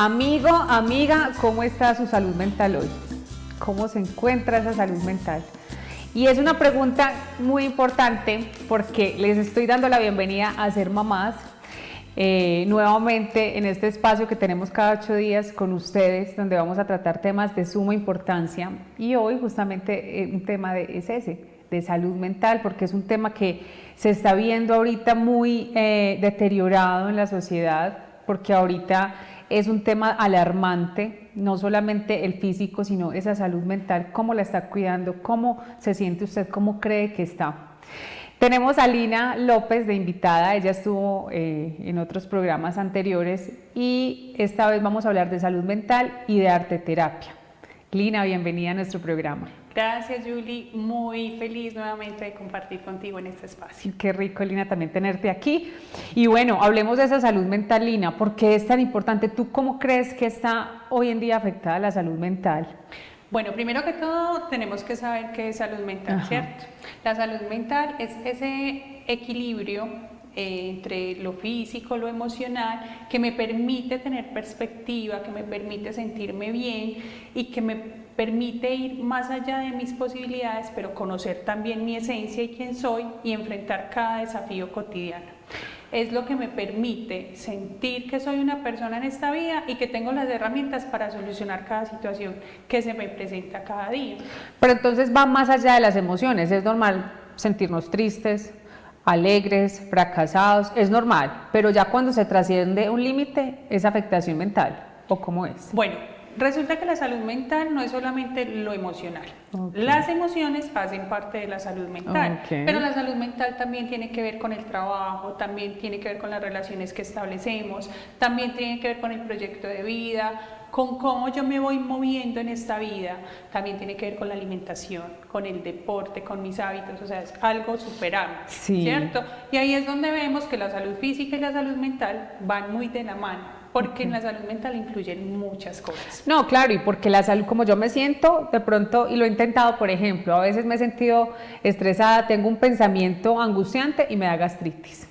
Amigo, amiga, ¿cómo está su salud mental hoy? ¿Cómo se encuentra esa salud mental? Y es una pregunta muy importante porque les estoy dando la bienvenida a Ser Mamás, nuevamente en este espacio que tenemos cada 8 días con ustedes, donde vamos a tratar temas de suma importancia. Y hoy justamente un tema es ese, de salud mental, porque es un tema que se está viendo ahorita muy deteriorado en la sociedad, porque ahorita es un tema alarmante, no solamente el físico, sino esa salud mental, cómo la está cuidando, cómo se siente usted, cómo cree que está. Tenemos a Lina López de invitada, ella estuvo en otros programas anteriores y esta vez vamos a hablar de salud mental y de arteterapia. Lina, bienvenida a nuestro programa. Gracias, Julie, muy feliz nuevamente de compartir contigo en este espacio. Qué rico, Lina, también tenerte aquí. Y bueno, hablemos de esa salud mental, Lina, ¿por qué es tan importante? ¿Tú cómo crees que está hoy en día afectada la salud mental? Bueno, primero que todo tenemos que saber qué es salud mental, Ajá. ¿cierto? La salud mental es ese equilibrio entre lo físico, lo emocional, que me permite tener perspectiva, que me permite sentirme bien y que me permite ir más allá de mis posibilidades, pero conocer también mi esencia y quién soy y enfrentar cada desafío cotidiano. Es lo que me permite sentir que soy una persona en esta vida y que tengo las herramientas para solucionar cada situación que se me presenta cada día. Pero entonces va más allá de las emociones, es normal sentirnos tristes, alegres, fracasados, es normal, pero ya cuando se trasciende un límite, ¿es afectación mental o cómo es? Bueno, resulta que la salud mental no es solamente lo emocional. Okay. Las emociones hacen parte de la salud mental, okay, pero la salud mental también tiene que ver con el trabajo, también tiene que ver con las relaciones que establecemos, también tiene que ver con el proyecto de vida, con cómo yo me voy moviendo en esta vida, también tiene que ver con la alimentación, con el deporte, con mis hábitos, o sea, es algo súper amplio, sí, ¿cierto? Y ahí es donde vemos que la salud física y la salud mental van muy de la mano. Porque en la salud mental influyen muchas cosas. No, claro, y porque la salud, como yo me siento, de pronto, y lo he intentado, por ejemplo, a veces me he sentido estresada, tengo un pensamiento angustiante y me da gastritis,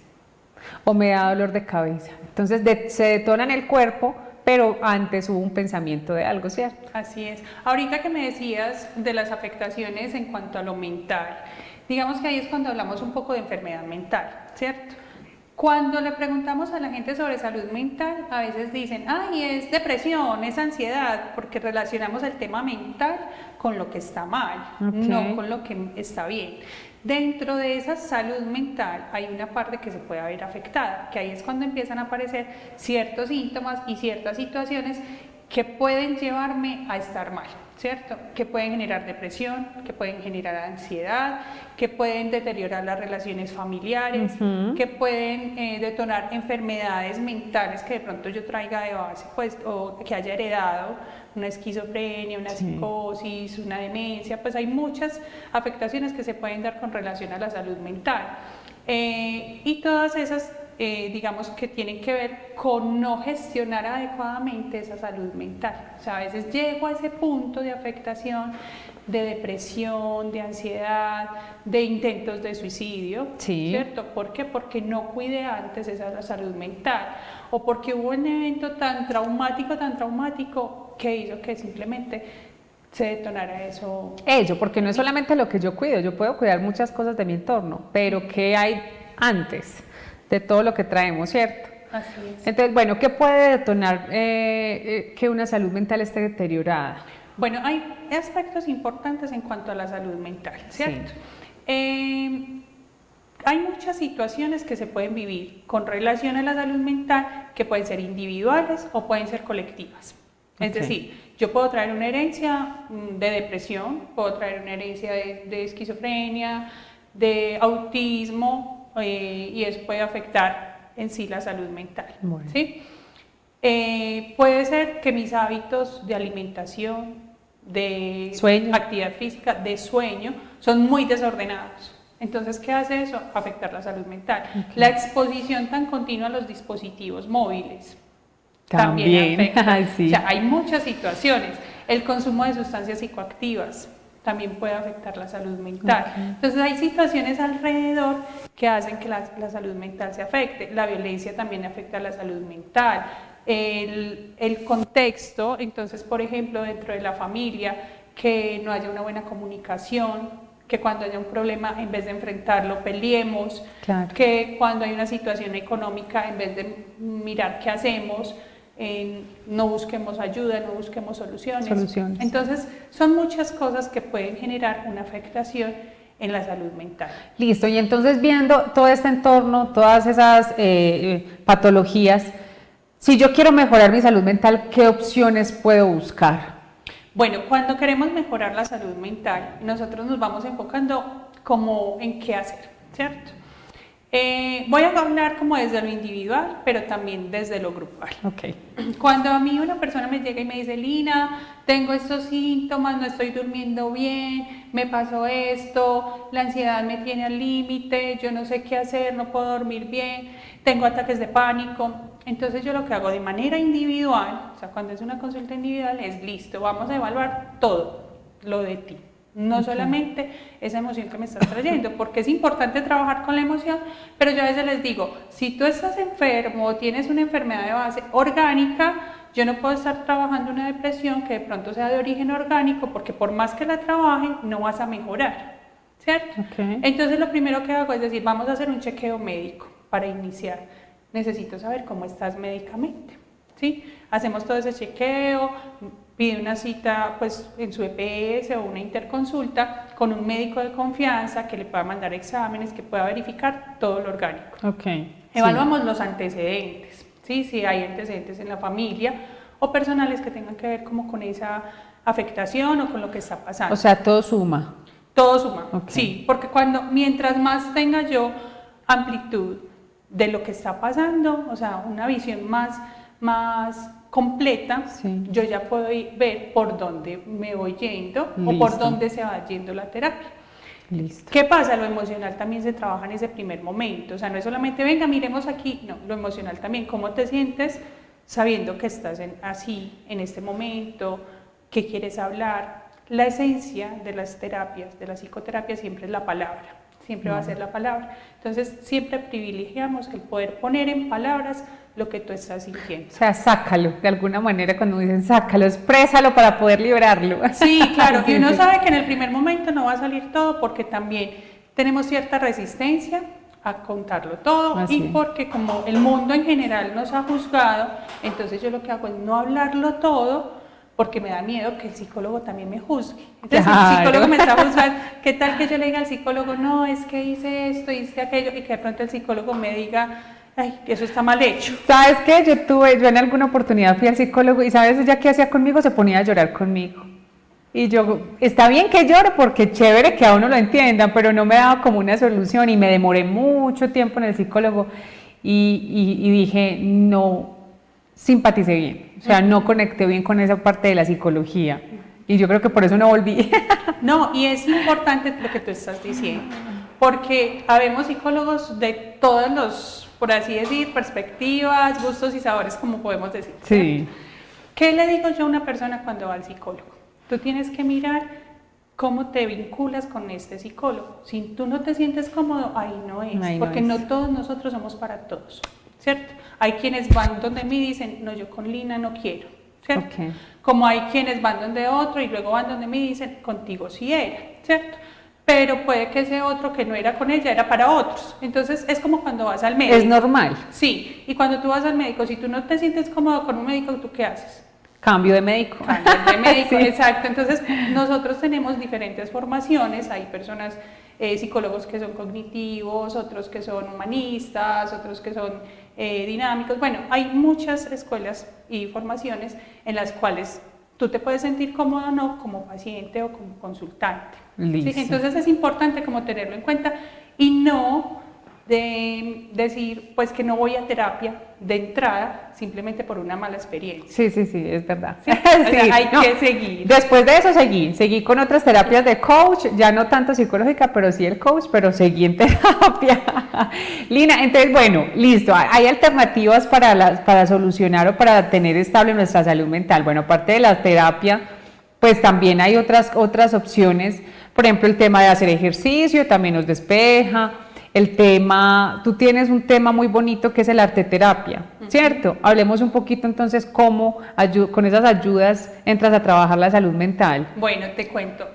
o me da dolor de cabeza. Entonces se detona en el cuerpo, pero antes hubo un pensamiento de algo, ¿cierto? Así es. Ahorita que me decías de las afectaciones en cuanto a lo mental, digamos que ahí es cuando hablamos un poco de enfermedad mental, ¿cierto? Cuando le preguntamos a la gente sobre salud mental, a veces dicen, ay, es depresión, es ansiedad, porque relacionamos el tema mental con lo que está mal, okay, no con lo que está bien. Dentro de esa salud mental hay una parte que se puede ver afectada, que ahí es cuando empiezan a aparecer ciertos síntomas y ciertas situaciones que pueden llevarme a estar mal, ¿cierto? Que pueden generar depresión, que pueden generar ansiedad, que pueden deteriorar las relaciones familiares, que pueden detonar enfermedades mentales que de pronto yo traiga de base, pues, o que haya heredado, una esquizofrenia, una psicosis, una demencia, pues hay muchas afectaciones que se pueden dar con relación a la salud mental. Y todas esas digamos que tienen que ver con no gestionar adecuadamente esa salud mental. O sea, a veces llego a ese punto de afectación, de depresión, de ansiedad, de intentos de suicidio, sí, ¿cierto? ¿Por qué? Porque no cuidé antes esa salud mental o porque hubo un evento tan traumático que hizo que simplemente se detonara eso. Eso, porque no es solamente lo que yo cuido, yo puedo cuidar muchas cosas de mi entorno, pero ¿qué hay antes de todo lo que traemos, ¿cierto? Así es. Entonces, bueno, ¿qué puede detonar que una salud mental esté deteriorada? Bueno, hay aspectos importantes en cuanto a la salud mental, ¿cierto? Sí. Hay muchas situaciones que se pueden vivir con relación a la salud mental que pueden ser individuales o pueden ser colectivas. Es decir, yo puedo traer una herencia de depresión, puedo traer una herencia de esquizofrenia, de autismo, y eso puede afectar en sí la salud mental. Bueno. ¿Sí? Puede ser que mis hábitos de alimentación, de sueño, actividad física, de sueño, son muy desordenados. Entonces, ¿qué hace eso? Afectar la salud mental. Okay. La exposición tan continua a los dispositivos móviles también afecta. Sí. O sea, hay muchas situaciones. El consumo de sustancias psicoactivas también puede afectar la salud mental. Okay. Entonces hay situaciones alrededor que hacen que la salud mental se afecte. La violencia también afecta a la salud mental, el contexto. Entonces, por ejemplo, dentro de la familia, que no haya una buena comunicación, que cuando haya un problema, en vez de enfrentarlo, peleemos, Claro. que cuando hay una situación económica, en vez de mirar qué hacemos, no busquemos ayuda, no busquemos soluciones. Entonces, son muchas cosas que pueden generar una afectación en la salud mental. Listo, y entonces viendo todo este entorno, todas esas patologías, si yo quiero mejorar mi salud mental, ¿qué opciones puedo buscar? Bueno, cuando queremos mejorar la salud mental, nosotros nos vamos enfocando como en qué hacer, ¿cierto? Voy a hablar como desde lo individual, pero también desde lo grupal. Okay. Cuando a mí una persona me llega y me dice, Lina, tengo estos síntomas, no estoy durmiendo bien, me pasó esto, la ansiedad me tiene al límite, yo no sé qué hacer, no puedo dormir bien, tengo ataques de pánico. Entonces yo lo que hago de manera individual, o sea, cuando es una consulta individual, es listo, vamos a evaluar todo lo de ti. No solamente esa emoción que me estás trayendo, porque es importante trabajar con la emoción, pero yo a veces les digo, si tú estás enfermo o tienes una enfermedad de base orgánica, yo no puedo estar trabajando una depresión que de pronto sea de origen orgánico, porque por más que la trabajen, no vas a mejorar, ¿cierto? Okay. Entonces lo primero que hago es decir, vamos a hacer un chequeo médico para iniciar. Necesito saber cómo estás médicamente, ¿sí? Hacemos todo ese chequeo, pide una cita pues en su EPS o una interconsulta con un médico de confianza que le pueda mandar exámenes, que pueda verificar todo lo orgánico. Okay. Evaluamos los antecedentes, ¿sí? Si hay antecedentes en la familia o personales que tengan que ver como con esa afectación o con lo que está pasando. O sea, todo suma. Todo suma, Okay. Sí, porque mientras más tenga yo amplitud de lo que está pasando, o sea, una visión más completa, sí. Yo ya puedo ver por dónde me voy yendo Listo. o por dónde se va yendo la terapia. Listo. ¿Qué pasa? Lo emocional también se trabaja en ese primer momento, o sea, no es solamente, venga, miremos aquí, no, lo emocional también, cómo te sientes sabiendo que estás así, en este momento, qué quieres hablar. La esencia de las terapias, de la psicoterapia, siempre es la palabra. Siempre va a ser la palabra. Entonces, siempre privilegiamos el poder poner en palabras lo que tú estás sintiendo. O sea, sácalo, de alguna manera cuando dicen sácalo, exprésalo para poder liberarlo. Sí, claro, Sí, y uno sí. sabe que en el primer momento no va a salir todo porque también tenemos cierta resistencia a contarlo todo. Así Y porque como el mundo en general nos ha juzgado, entonces yo lo que hago es no hablarlo todo porque me da miedo que el psicólogo también me juzgue. Entonces, Claro. si el psicólogo me está juzgando, ¿qué tal que yo le diga al psicólogo, no, es que hice esto, hice aquello, y que de pronto el psicólogo me diga, ay, que eso está mal hecho? ¿Sabes qué? Yo en alguna oportunidad fui al psicólogo y ¿sabes ella qué hacía conmigo? Se ponía a llorar conmigo. Y yo, está bien que llore porque chévere que a uno lo entiendan, pero no me daba como una solución y me demoré mucho tiempo en el psicólogo y dije, no simpaticé bien, o sea, no conecté bien con esa parte de la psicología y yo creo que por eso no volví. No, y es importante lo que tú estás diciendo, porque habemos psicólogos de todos los, por así decir, perspectivas, gustos y sabores, como podemos decir. Sí. ¿Qué le digo yo a una persona cuando va al psicólogo? Tú tienes que mirar cómo te vinculas con este psicólogo. Si tú no te sientes cómodo, ahí no es, Ahí no porque es. no todos nosotros somos para todos, ¿cierto? Hay quienes van donde mí y dicen, no, yo con Lina no quiero, ¿cierto? Okay. Como hay quienes van donde otro y luego van donde mí y dicen, contigo sí era, ¿cierto? Pero puede que ese otro que no era con ella era para otros. Entonces es como cuando vas al médico. Es normal. Sí, y cuando tú vas al médico, si tú no te sientes cómodo con un médico, ¿tú qué haces? Cambio de médico. Cambias de médico, Sí. exacto. Entonces, nosotros tenemos diferentes formaciones, hay personas, psicólogos que son cognitivos, otros que son humanistas, otros que son dinámicos. Bueno, hay muchas escuelas y formaciones en las cuales tú te puedes sentir cómodo o no como paciente o como consultante. Listo. ¿Sí? Entonces, es importante como tenerlo en cuenta y no de decir pues que no voy a terapia de entrada simplemente por una mala experiencia. Sí, sí, sí, es verdad. ¿Sí? O sea, hay que seguir. Después de eso seguí con otras terapias de coach, ya no tanto psicológica, pero sí el coach, pero seguí en terapia. Lina, entonces bueno, listo, hay alternativas para solucionar o para tener estable nuestra salud mental. Bueno, aparte de la terapia, pues también hay otras opciones, por ejemplo el tema de hacer ejercicio también nos despeja. el tema, tú tienes un tema muy bonito que es el arte terapia, ¿cierto? Hablemos un poquito entonces cómo con esas ayudas entras a trabajar la salud mental. Bueno, te cuento,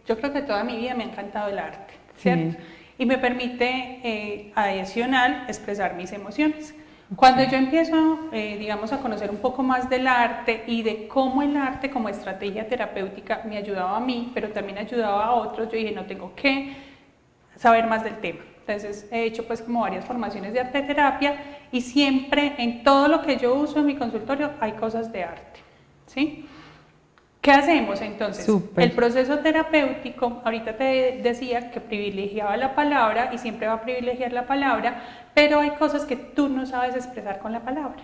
yo creo que toda mi vida me ha encantado el arte, ¿cierto? Sí. Y me permite, adicional, expresar mis emociones. Cuando yo empiezo, digamos, a conocer un poco más del arte y de cómo el arte como estrategia terapéutica me ayudaba a mí, pero también ayudaba a otros, yo dije, no, tengo que saber más del tema. Entonces he hecho pues como varias formaciones de arte terapia y siempre en todo lo que yo uso en mi consultorio hay cosas de arte, ¿sí? ¿Qué hacemos entonces? Súper. El proceso terapéutico, ahorita te decía que privilegiaba la palabra y siempre va a privilegiar la palabra, pero hay cosas que tú no sabes expresar con la palabra.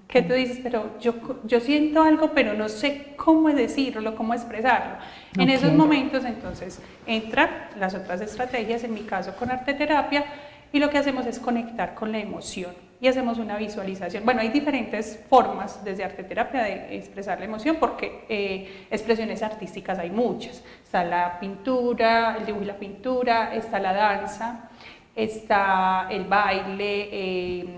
Que tú dices, pero yo siento algo, pero no sé cómo decirlo, cómo expresarlo. En esos momentos, entonces, entran las otras estrategias, en mi caso con arte terapia, y lo que hacemos es conectar con la emoción y hacemos una visualización. Bueno, hay diferentes formas desde arte terapia de expresar la emoción porque expresiones artísticas hay muchas. Está la pintura, el dibujo y la pintura, está la danza, está el baile,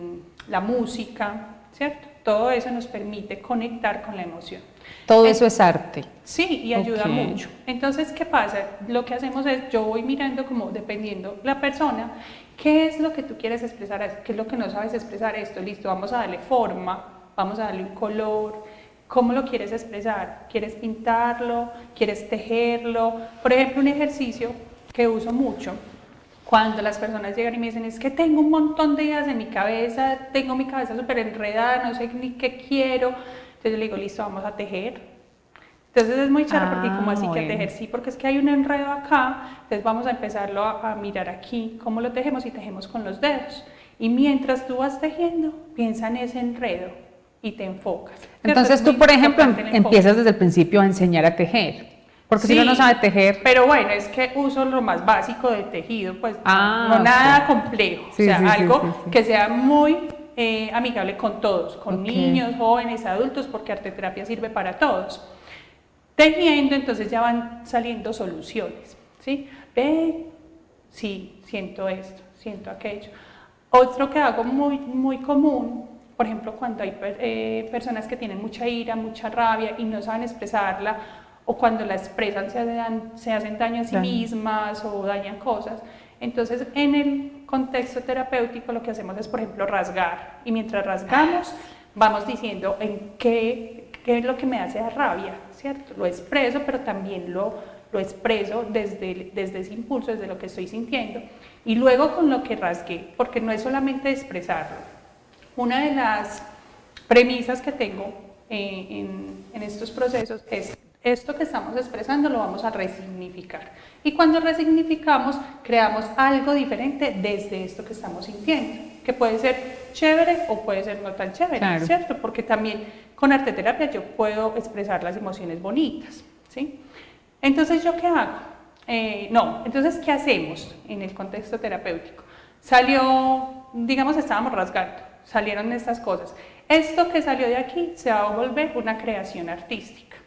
la música, ¿cierto? Todo eso nos permite conectar con la emoción. Todo eso es arte. Sí, y ayuda mucho. Entonces, ¿qué pasa? Lo que hacemos es, yo voy mirando como dependiendo la persona, ¿qué es lo que tú quieres expresar? ¿Qué es lo que no sabes expresar? Esto, listo, vamos a darle forma, vamos a darle un color. ¿Cómo lo quieres expresar? ¿Quieres pintarlo? ¿Quieres tejerlo? Por ejemplo, un ejercicio que uso mucho, cuando las personas llegan y me dicen, es que tengo un montón de ideas en mi cabeza, tengo mi cabeza súper enredada, no sé ni qué quiero, entonces yo le digo, listo, vamos a tejer. Entonces es muy charro porque como así que tejer, sí, porque es que hay un enredo acá, entonces vamos a empezarlo a mirar aquí, cómo lo tejemos y tejemos con los dedos. Y mientras tú vas tejiendo, piensa en ese enredo y te enfocas. Entonces tú, por ejemplo, empiezas desde el principio a enseñar a tejer. Porque sí, si uno no sabe tejer. Pero bueno, es que uso lo más básico del tejido, pues no nada complejo, o sea, algo que sea muy amigable con todos, con niños, jóvenes, adultos, porque arte terapia sirve para todos. Tejiendo, entonces ya van saliendo soluciones, ¿sí? Ve, sí, siento esto, siento aquello. Otro que hago muy común, por ejemplo, cuando hay personas que tienen mucha ira, mucha rabia y no saben expresarla, o cuando la expresan se hacen daño a sí mismas o dañan cosas. Entonces, en el contexto terapéutico lo que hacemos es, por ejemplo, rasgar. Y mientras rasgamos, vamos diciendo en qué es lo que me hace rabia, ¿cierto? Lo expreso, pero también lo expreso desde ese impulso, desde lo que estoy sintiendo. Y luego con lo que rasgué, porque no es solamente expresarlo. Una de las premisas que tengo en estos procesos es esto que estamos expresando lo vamos a resignificar. Y cuando resignificamos, creamos algo diferente desde esto que estamos sintiendo, que puede ser chévere o puede ser no tan chévere, ¿cierto? Porque también con arte terapia yo puedo expresar las emociones bonitas, ¿sí? Entonces, ¿yo qué hago? Entonces, ¿qué hacemos en el contexto terapéutico? Salió, digamos, estábamos rasgando, salieron estas cosas. Esto que salió de aquí se va a volver una creación artística.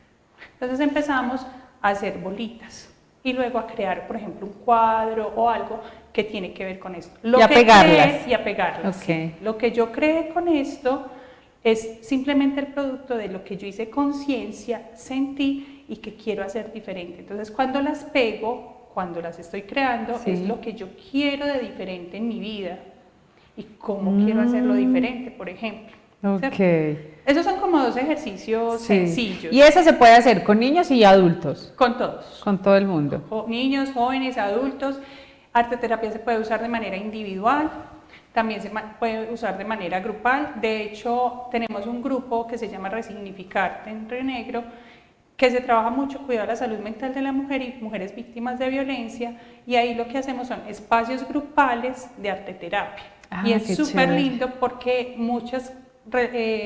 Entonces empezamos a hacer bolitas y luego a crear, por ejemplo, un cuadro o algo que tiene que ver con esto. Y a pegarlas. Y a pegarlas. Sí. Lo que yo creé con esto es simplemente el producto de lo que yo hice conciencia, sentí y que quiero hacer diferente. Entonces cuando las pego, cuando las estoy creando, es lo que yo quiero de diferente en mi vida y cómo quiero hacerlo diferente, por ejemplo. Esos son como dos ejercicios sencillos. ¿Y eso se puede hacer con niños y adultos? Con todos. Con todo el mundo. Niños, jóvenes, adultos. Arte terapia se puede usar de manera individual, también se puede usar de manera grupal. De hecho, tenemos un grupo que se llama Resignificarte en Río Negro, que se trabaja mucho cuidado de la salud mental de la mujer y mujeres víctimas de violencia, y ahí lo que hacemos son espacios grupales de arte terapia. Y es súper lindo porque muchas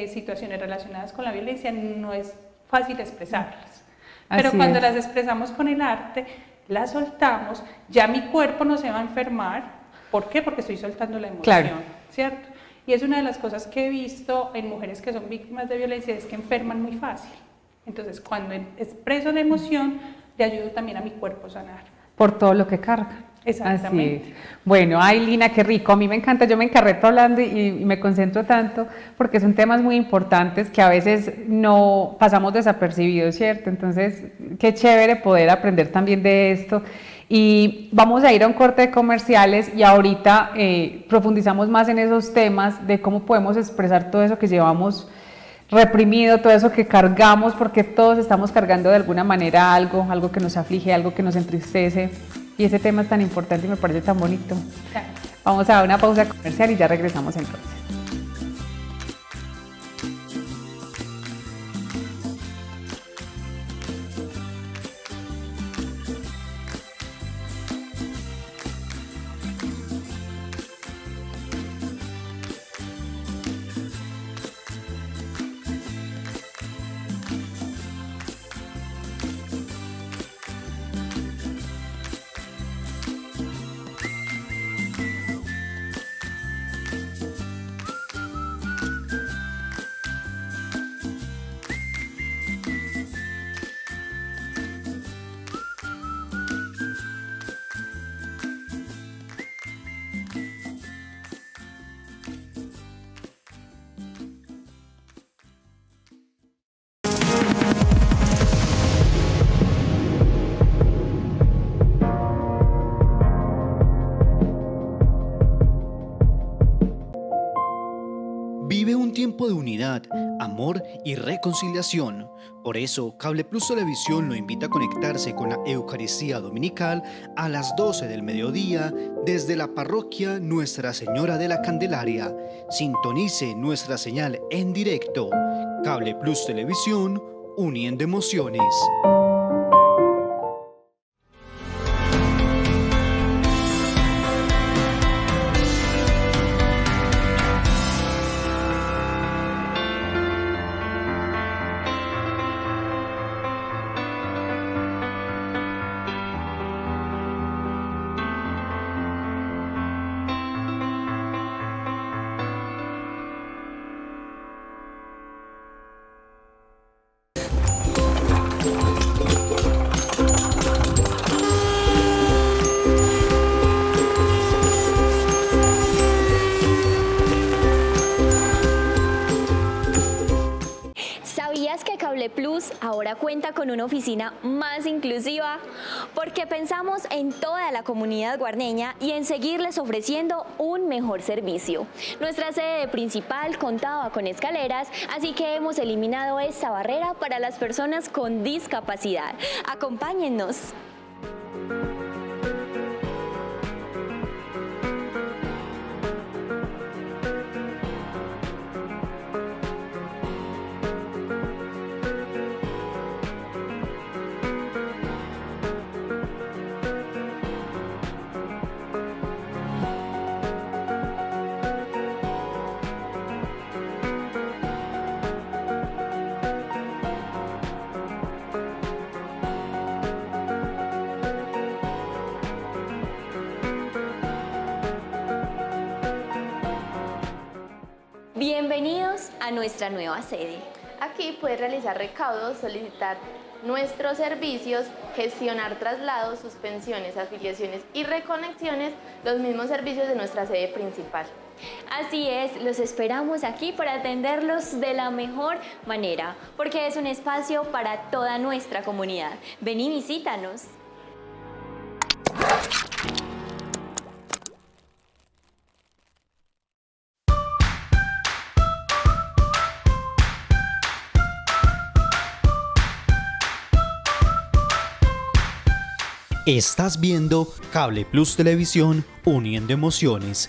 situaciones relacionadas con la violencia no es fácil expresarlas, pero cuando las expresamos con el arte, las soltamos, ya mi cuerpo no se va a enfermar. ¿Por qué? Porque estoy soltando la emoción, ¿cierto? Y es una de las cosas que he visto en mujeres que son víctimas de violencia, es que enferman muy fácil. Entonces, cuando expreso la emoción, le ayudo también a mi cuerpo a sanar. Por todo lo que carga. Exactamente. Así es. Bueno, ay, Lina, qué rico. A mí me encanta, yo me encarreto hablando y me concentro tanto porque son temas muy importantes que a veces no pasamos desapercibidos, ¿cierto? Entonces, qué chévere poder aprender también de esto. Y vamos a ir a un corte de comerciales y ahorita profundizamos más en esos temas de cómo podemos expresar todo eso que llevamos reprimido, todo eso que cargamos, porque todos estamos cargando de alguna manera algo, algo que nos aflige, algo que nos entristece. Y ese tema es tan importante y me parece tan bonito. Claro. Vamos a dar una pausa comercial y ya regresamos entonces. Vive un tiempo de unidad, amor y reconciliación. Por eso, Cable Plus Televisión lo invita a conectarse con la Eucaristía Dominical a las 12 del mediodía desde la parroquia Nuestra Señora de la Candelaria. Sintonice nuestra señal en directo. Cable Plus Televisión, uniendo emociones. ¿Sabías que Cable Plus ahora cuenta con una oficina más inclusiva? Porque pensamos en toda la comunidad guarneña y en seguirles ofreciendo un mejor servicio. Nuestra sede principal contaba con escaleras, así que hemos eliminado esta barrera para las personas con discapacidad. ¡Acompáñennos! Bienvenidos a nuestra nueva sede. Aquí puedes realizar recaudos, solicitar nuestros servicios, gestionar traslados, suspensiones, afiliaciones y reconexiones, los mismos servicios de nuestra sede principal. Así es, los esperamos aquí para atenderlos de la mejor manera, porque es un espacio para toda nuestra comunidad. Ven y visítanos. Estás viendo Cable Plus Televisión, uniendo emociones.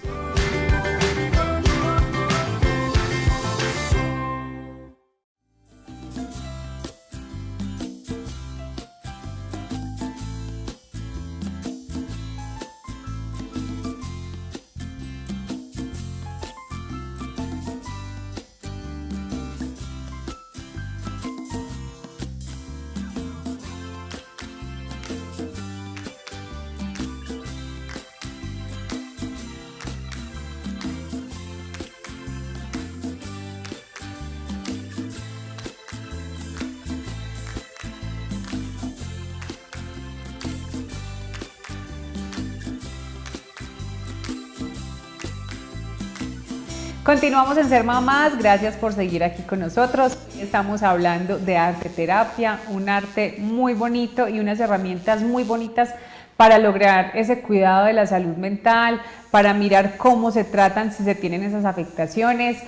Continuamos en Ser Mamás, gracias por seguir aquí con nosotros. Estamos hablando de arte terapia, un arte muy bonito y unas herramientas muy bonitas para lograr ese cuidado de la salud mental, para mirar cómo se tratan si se tienen esas afectaciones.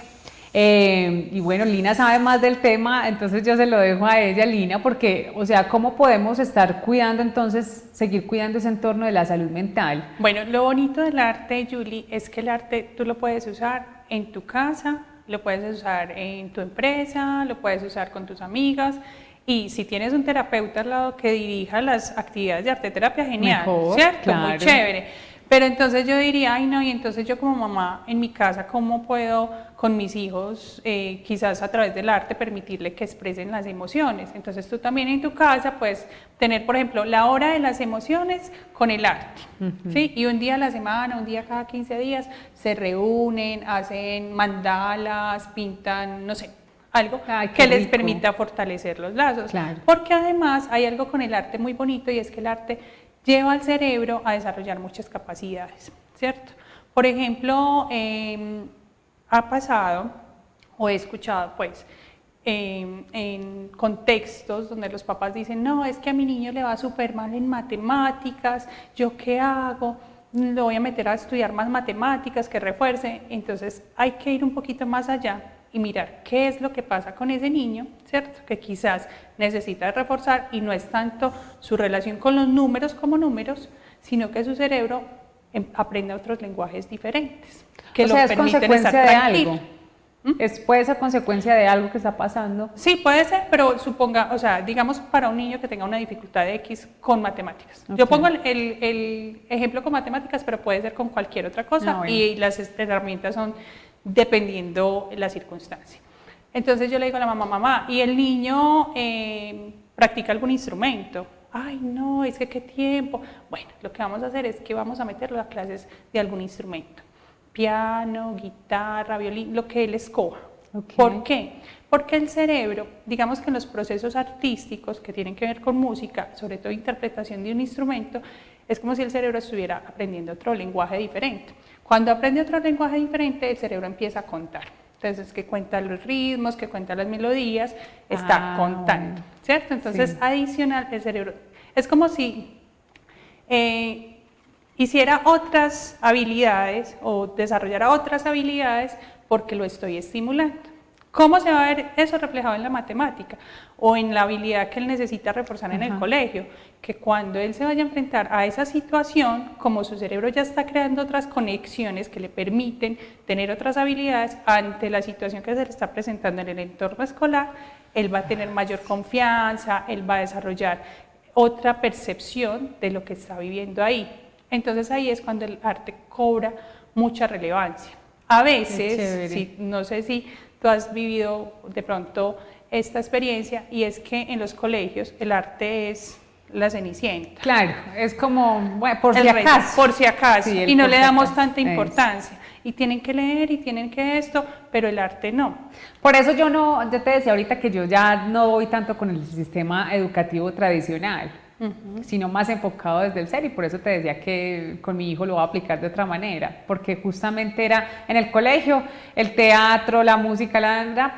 Y bueno, Lina sabe más del tema, entonces yo se lo dejo a ella, Lina, porque, o sea, ¿cómo podemos estar cuidando entonces, seguir cuidando ese entorno de la salud mental? Bueno, lo bonito del arte, Julie, es que el arte tú lo puedes usar en tu casa, lo puedes usar en tu empresa, lo puedes usar con tus amigas. Y si tienes un terapeuta al lado que dirija las actividades de arte terapia, genial, Mejor, ¿cierto? claro. Muy chévere. Pero entonces yo diría, ay no, y entonces yo como mamá en mi casa, ¿cómo puedo con mis hijos, quizás a través del arte, permitirle que expresen las emociones? Entonces tú también en tu casa puedes tener, por ejemplo, la hora de las emociones con el arte, ¿sí? Y un día a la semana, un día cada 15 días, se reúnen, hacen mandalas, pintan, no sé, algo que les permita fortalecer los lazos. Claro. Porque además hay algo con el arte muy bonito y es que el arte lleva al cerebro a desarrollar muchas capacidades, ¿cierto? Por ejemplo, ha pasado o he escuchado pues en contextos donde los papás dicen, no, es que a mi niño le va súper mal en matemáticas, ¿yo qué hago? Lo voy a meter a estudiar más matemáticas, que refuerce. Entonces hay que ir un poquito más allá y mirar qué es lo que pasa con ese niño, ¿cierto? Que quizás necesita reforzar y no es tanto su relación con los números como números, sino que su cerebro aprende otros lenguajes diferentes, que o lo sea, es permiten consecuencia estar de tranquilo. algo. Puede ser consecuencia de algo que está pasando. Sí, puede ser, pero suponga, o sea, digamos para un niño que tenga una dificultad de X con matemáticas. Okay. Yo pongo el ejemplo con matemáticas, pero puede ser con cualquier otra cosa bueno. Y las herramientas son dependiendo la circunstancia. Entonces yo le digo a la mamá, ¿y el niño practica algún instrumento? Ay, no, es que qué tiempo. Bueno, lo que vamos a hacer es que vamos a meterlo a clases de algún instrumento. Piano, guitarra, violín, lo que él escoja. Okay. ¿Por qué? Porque el cerebro, digamos que en los procesos artísticos que tienen que ver con música, sobre todo interpretación de un instrumento, es como si el cerebro estuviera aprendiendo otro lenguaje diferente. Cuando aprende otro lenguaje diferente, el cerebro empieza a contar. Entonces, que cuenta los ritmos, que cuenta las melodías, está contando, ¿cierto? Entonces, sí. Adicional, el cerebro, es como si hiciera otras habilidades o desarrollara otras habilidades porque lo estoy estimulando. ¿Cómo se va a ver eso reflejado en la matemática o en la habilidad que él necesita reforzar en el colegio? Que cuando él se vaya a enfrentar a esa situación, como su cerebro ya está creando otras conexiones que le permiten tener otras habilidades ante la situación que se le está presentando en el entorno escolar, él va a tener mayor confianza, él va a desarrollar otra percepción de lo que está viviendo ahí. Entonces ahí es cuando el arte cobra mucha relevancia. A veces, sí, no sé si tú has vivido de pronto esta experiencia, y es que en los colegios el arte es la Cenicienta. Claro, es como, bueno, por si acaso. Por si acaso, sí, y no le damos acaso. tanta importancia. Y tienen que leer y tienen que esto, pero el arte no. Por eso yo te decía ahorita que yo ya no voy tanto con el sistema educativo tradicional, sino más enfocado desde el ser, y por eso te decía que con mi hijo lo voy a aplicar de otra manera, porque justamente era en el colegio, el teatro, la música, la danza,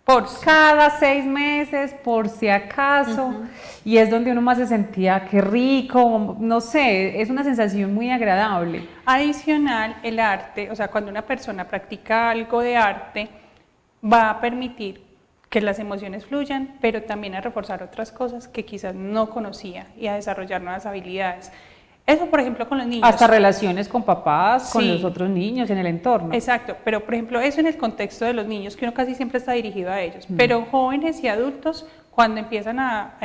por cada 6 meses, por si acaso, y es donde uno más se sentía qué rico, no sé, es una sensación muy agradable. Adicional, el arte, o sea, cuando una persona practica algo de arte, va a permitir que las emociones fluyan, pero también a reforzar otras cosas que quizás no conocía y a desarrollar nuevas habilidades. Eso, por ejemplo, con los niños. Hasta relaciones con papás, con sí, los otros niños en el entorno. Exacto, pero por ejemplo, eso en el contexto de los niños, que uno casi siempre está dirigido a ellos, pero jóvenes y adultos, cuando empiezan a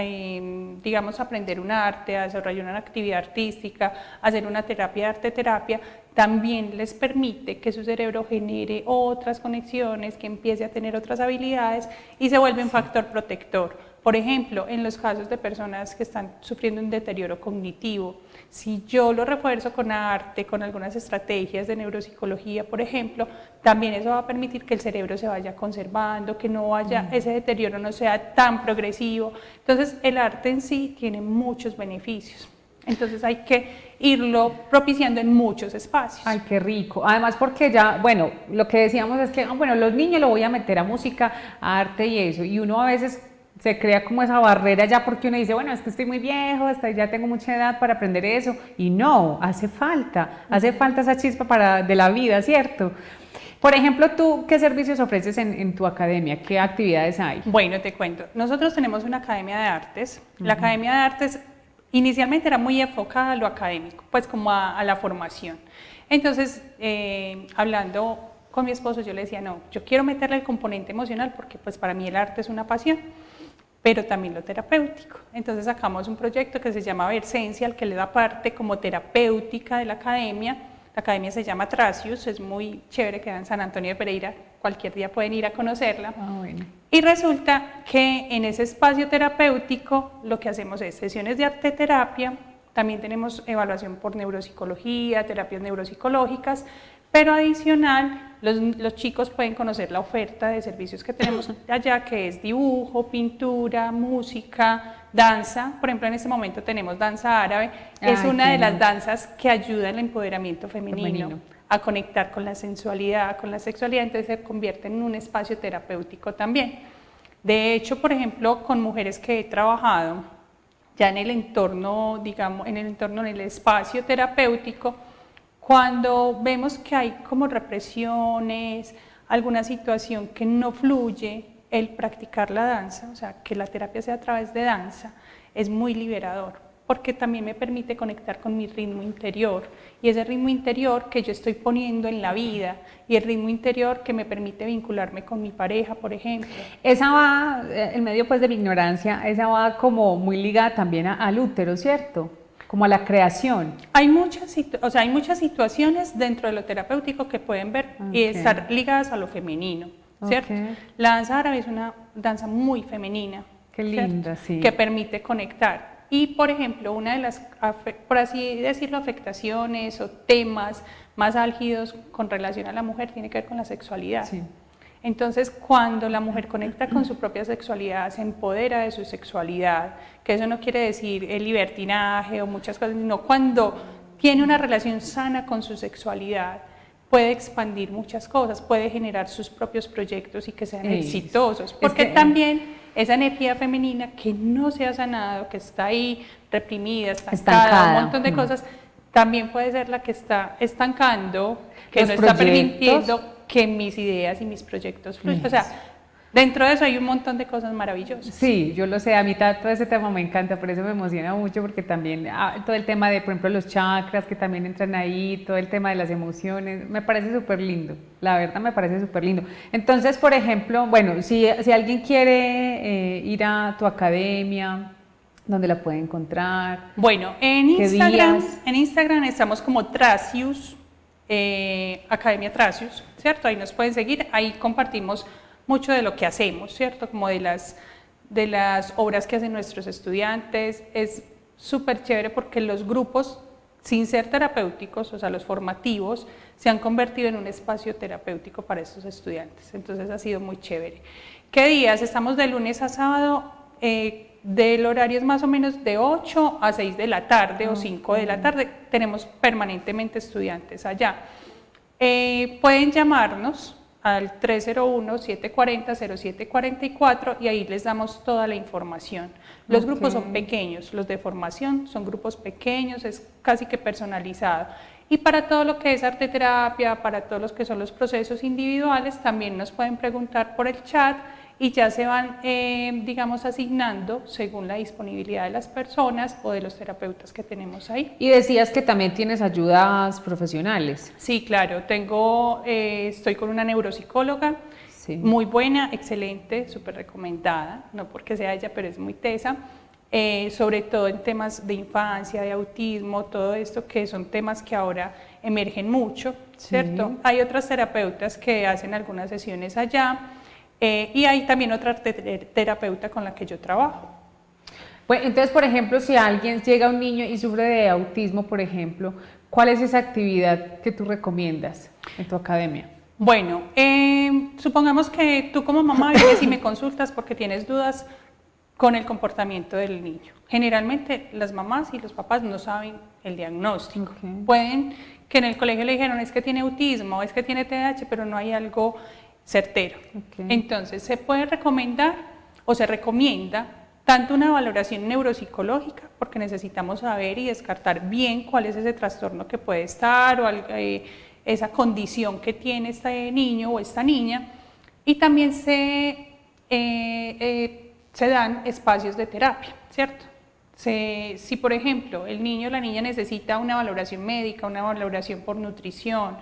digamos, aprender un arte, a desarrollar una actividad artística, a hacer una terapia de arte-terapia, también les permite que su cerebro genere otras conexiones, que empiece a tener otras habilidades y se vuelve un factor protector. Por ejemplo, en los casos de personas que están sufriendo un deterioro cognitivo, si yo lo refuerzo con arte, con algunas estrategias de neuropsicología, por ejemplo, también eso va a permitir que el cerebro se vaya conservando, que no vaya, ese deterioro no sea tan progresivo. Entonces, el arte en sí tiene muchos beneficios. Entonces hay que irlo propiciando en muchos espacios. Ay, qué rico. Además, porque ya, bueno, lo que decíamos es que, bueno, los niños lo voy a meter a música, a arte y eso, y uno a veces se crea como esa barrera ya porque uno dice, bueno, es que estoy muy viejo, ya tengo mucha edad para aprender eso, y no, hace falta esa chispa de la vida, ¿cierto? Por ejemplo, tú, ¿qué servicios ofreces en tu academia? ¿Qué actividades hay? Bueno, te cuento. Nosotros tenemos una academia de artes. La academia de artes inicialmente era muy enfocada a lo académico, pues como a la formación. Entonces, hablando con mi esposo, yo le decía, no, yo quiero meterle el componente emocional porque pues para mí el arte es una pasión, pero también lo terapéutico. Entonces sacamos un proyecto que se llama Versencial, que le da parte como terapéutica de la academia. La academia se llama Tracius, es muy chévere, queda en San Antonio de Pereira, cualquier día pueden ir a conocerla. Bueno. Y resulta que en ese espacio terapéutico lo que hacemos es sesiones de arte terapia, también tenemos evaluación por neuropsicología, terapias neuropsicológicas, pero adicional los chicos pueden conocer la oferta de servicios que tenemos allá, que es dibujo, pintura, música, danza. Por ejemplo, en este momento tenemos danza árabe, es una de las danzas que ayuda al empoderamiento femenino, a conectar con la sensualidad, con la sexualidad, entonces se convierte en un espacio terapéutico también. De hecho, por ejemplo, con mujeres que he trabajado ya en el entorno, digamos, en el espacio terapéutico, cuando vemos que hay como represiones, alguna situación que no fluye, el practicar la danza, o sea, que la terapia sea a través de danza, es muy liberador, porque también me permite conectar con mi ritmo interior, y ese ritmo interior que yo estoy poniendo en la vida, y el ritmo interior que me permite vincularme con mi pareja, por ejemplo. Esa va, en medio pues de mi ignorancia, esa va como muy ligada también al útero, ¿cierto? Como a la creación. Hay muchas situaciones dentro de lo terapéutico que pueden ver y estar ligadas a lo femenino, ¿cierto? La danza árabe es una danza muy femenina. Qué linda, sí. Que permite conectar. Y, por ejemplo, una de las, por así decirlo, afectaciones o temas más álgidos con relación a la mujer tiene que ver con la sexualidad. Sí. Entonces, cuando la mujer conecta con su propia sexualidad, se empodera de su sexualidad, que eso no quiere decir el libertinaje o muchas cosas, sino cuando tiene una relación sana con su sexualidad, puede expandir muchas cosas, puede generar sus propios proyectos y que sean exitosos, porque también esa energía femenina que no se ha sanado, que está ahí reprimida, estancada, un montón de cosas, también puede ser la que está estancando, que no está permitiendo que mis ideas y mis proyectos fluyan. O sea, dentro de eso hay un montón de cosas maravillosas. Sí, yo lo sé, a mí todo ese tema me encanta, por eso me emociona mucho, porque también todo el tema de, por ejemplo, los chakras que también entran ahí, todo el tema de las emociones, me parece súper lindo, la verdad me parece súper lindo. Entonces, por ejemplo, bueno, si alguien quiere ir a tu academia, ¿dónde la puede encontrar? Bueno, en Instagram estamos como Tracius, Academia Tracius, ¿cierto? Ahí nos pueden seguir, ahí compartimos mucho de lo que hacemos, ¿cierto? Como de las obras que hacen nuestros estudiantes. Es súper chévere porque los grupos, sin ser terapéuticos, o sea, los formativos, se han convertido en un espacio terapéutico para estos estudiantes. Entonces ha sido muy chévere. ¿Qué días? Estamos de lunes a sábado, del horario es más o menos de 8 a 6 de la tarde o 5 de la tarde. Tenemos permanentemente estudiantes allá. Pueden llamarnos al 301-740-0744 y ahí les damos toda la información. Los grupos son pequeños, los de formación son grupos pequeños, es casi que personalizado. Y para todo lo que es arte terapia, para todos los que son los procesos individuales, también nos pueden preguntar por el chat y ya se van, digamos, asignando según la disponibilidad de las personas o de los terapeutas que tenemos ahí. Y decías que también tienes ayudas profesionales. Sí, claro, estoy con una neuropsicóloga, muy buena, excelente, súper recomendada, no porque sea ella, pero es muy tesa, sobre todo en temas de infancia, de autismo, todo esto que son temas que ahora emergen mucho, ¿cierto? Sí. Hay otras terapeutas que hacen algunas sesiones allá, y hay también otra terapeuta con la que yo trabajo. Bueno, entonces, por ejemplo, si alguien llega un niño y sufre de autismo, por ejemplo, ¿cuál es esa actividad que tú recomiendas en tu academia? Bueno, supongamos que tú como mamá vienes y me consultas porque tienes dudas, con el comportamiento del niño. Generalmente las mamás y los papás no saben el diagnóstico. Pueden que en el colegio le dijeron es que tiene autismo, es que tiene TDAH, pero no hay algo certero. Entonces se puede recomendar o se recomienda tanto una valoración neuropsicológica, porque necesitamos saber y descartar bien cuál es ese trastorno que puede estar o esa condición que tiene este niño o esta niña, y también se dan espacios de terapia, ¿cierto? Si por ejemplo el niño o la niña necesita una valoración médica, una valoración por nutrición,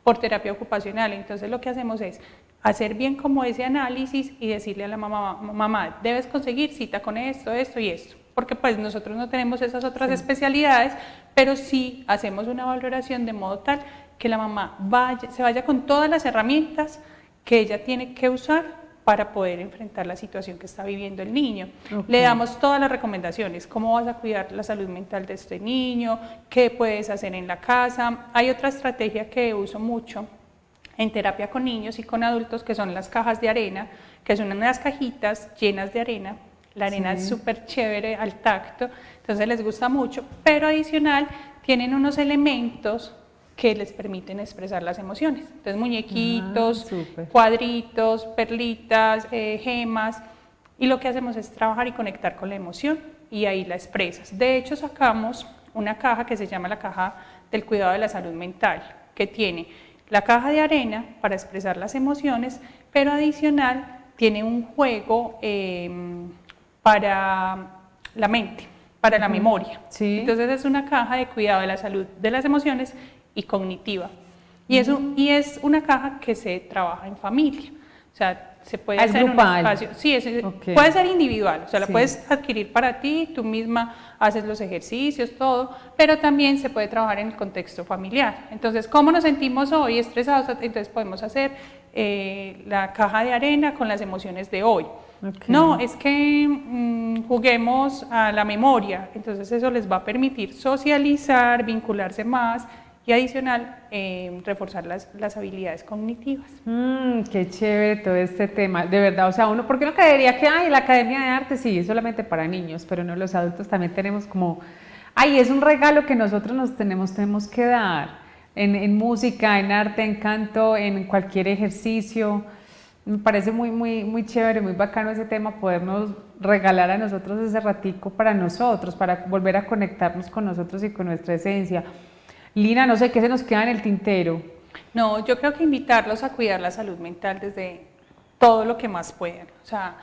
por terapia ocupacional, entonces lo que hacemos es hacer bien como ese análisis y decirle a la mamá, debes conseguir cita con esto, esto y esto, porque pues nosotros no tenemos esas otras especialidades, pero sí hacemos una valoración de modo tal que la mamá se vaya con todas las herramientas que ella tiene que usar para poder enfrentar la situación que está viviendo el niño. Le damos todas las recomendaciones, cómo vas a cuidar la salud mental de este niño, qué puedes hacer en la casa. Hay otra estrategia que uso mucho en terapia con niños y con adultos, que son las cajas de arena, que son unas cajitas llenas de arena. La arena es súper chévere al tacto, entonces les gusta mucho, pero adicional tienen unos elementos que les permiten expresar las emociones. Entonces muñequitos, cuadritos, perlitas, gemas, y lo que hacemos es trabajar y conectar con la emoción y ahí la expresas. De hecho sacamos una caja que se llama la caja del cuidado de la salud mental, que tiene la caja de arena para expresar las emociones, pero adicional tiene un juego para la mente, para la memoria. Entonces es una caja de cuidado de la salud de las emociones y cognitiva. Y es una caja que se trabaja en familia. O sea, se puede hacer en un espacio. Sí, puede ser individual, o sea, la puedes adquirir para ti, tú misma haces los ejercicios, todo, pero también se puede trabajar en el contexto familiar. Entonces, ¿cómo nos sentimos hoy estresados? Entonces podemos hacer la caja de arena con las emociones de hoy. No, es que juguemos a la memoria, entonces eso les va a permitir socializar, vincularse más, y adicional, reforzar las habilidades cognitivas. Qué chévere todo este tema, de verdad, o sea, uno, ¿por qué no creería que la Academia de Arte sí es solamente para niños, pero no, los adultos también tenemos como, es un regalo que nosotros nos tenemos que dar, en música, en arte, en canto, en cualquier ejercicio. Me parece muy chévere, muy bacano ese tema, podernos regalar a nosotros ese ratico para nosotros, para volver a conectarnos con nosotros y con nuestra esencia. Lina, no sé qué se nos queda en el tintero. No, yo creo que invitarlos a cuidar la salud mental desde todo lo que más puedan. O sea,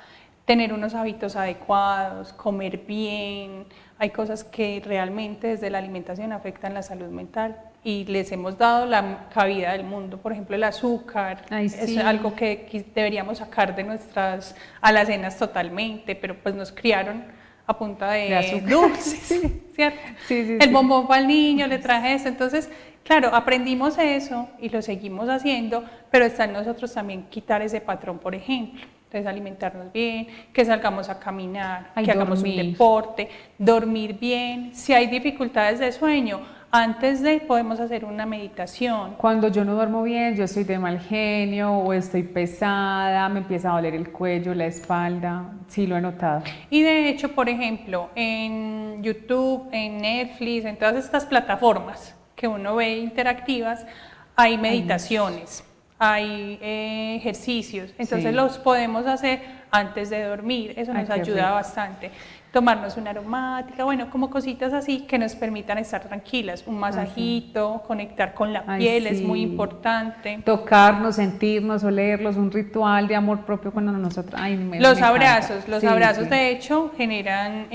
tener unos hábitos adecuados, comer bien. Hay cosas que realmente desde la alimentación afectan la salud mental y les hemos dado la cabida del mundo. Por ejemplo, el azúcar es algo que deberíamos sacar de nuestras alacenas totalmente, pero pues nos criaron a punta de dulces, ¿cierto? El bombón para el niño, le traje eso, entonces, claro, aprendimos eso y lo seguimos haciendo, pero está en nosotros también quitar ese patrón, por ejemplo. Entonces, alimentarnos bien, que salgamos a caminar, que hagamos un deporte, dormir bien. Si hay dificultades de sueño, antes de podemos hacer una meditación. Cuando yo no duermo bien, yo estoy de mal genio o estoy pesada, me empieza a doler el cuello, la espalda, sí lo he notado. Y de hecho, por ejemplo, en YouTube, en Netflix, en todas estas plataformas que uno ve interactivas, hay meditaciones, hay ejercicios, entonces los podemos hacer antes de dormir, eso nos ayuda bastante. Tomarnos una aromática, bueno, como cositas así que nos permitan estar tranquilas, un masajito, conectar con la piel es muy importante. Tocarnos, sentirnos, olerlos, un ritual de amor propio cuando nosotros... Los abrazos de hecho generan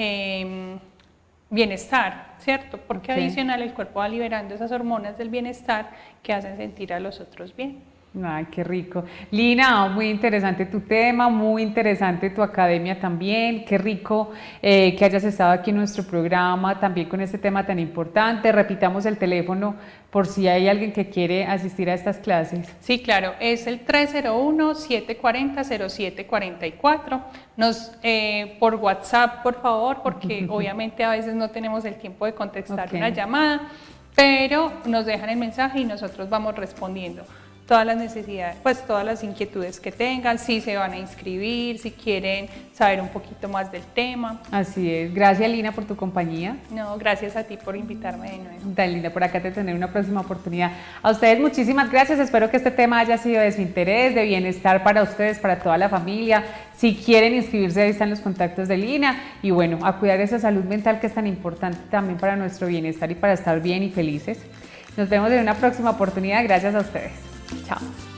bienestar, ¿cierto? Porque adicional el cuerpo va liberando esas hormonas del bienestar que hacen sentir a los otros bien. Ay, qué rico. Lina, muy interesante tu tema, muy interesante tu academia también, qué rico que hayas estado aquí en nuestro programa, también con este tema tan importante. Repitamos el teléfono por si hay alguien que quiere asistir a estas clases. Sí, claro, es el 301-740-0744. Por WhatsApp, por favor, porque obviamente a veces no tenemos el tiempo de contestar una llamada, pero nos dejan el mensaje y nosotros vamos respondiendo. todas las necesidades, pues todas las inquietudes que tengan, si se van a inscribir, si quieren saber un poquito más del tema. Así es. Gracias, Lina, por tu compañía. No, gracias a ti por invitarme de nuevo. Tan linda, por acá te tendré una próxima oportunidad. A ustedes muchísimas gracias, espero que este tema haya sido de su interés, de bienestar para ustedes, para toda la familia. Si quieren inscribirse, ahí están los contactos de Lina y bueno, a cuidar esa salud mental que es tan importante también para nuestro bienestar y para estar bien y felices. Nos vemos en una próxima oportunidad, gracias a ustedes. Chao.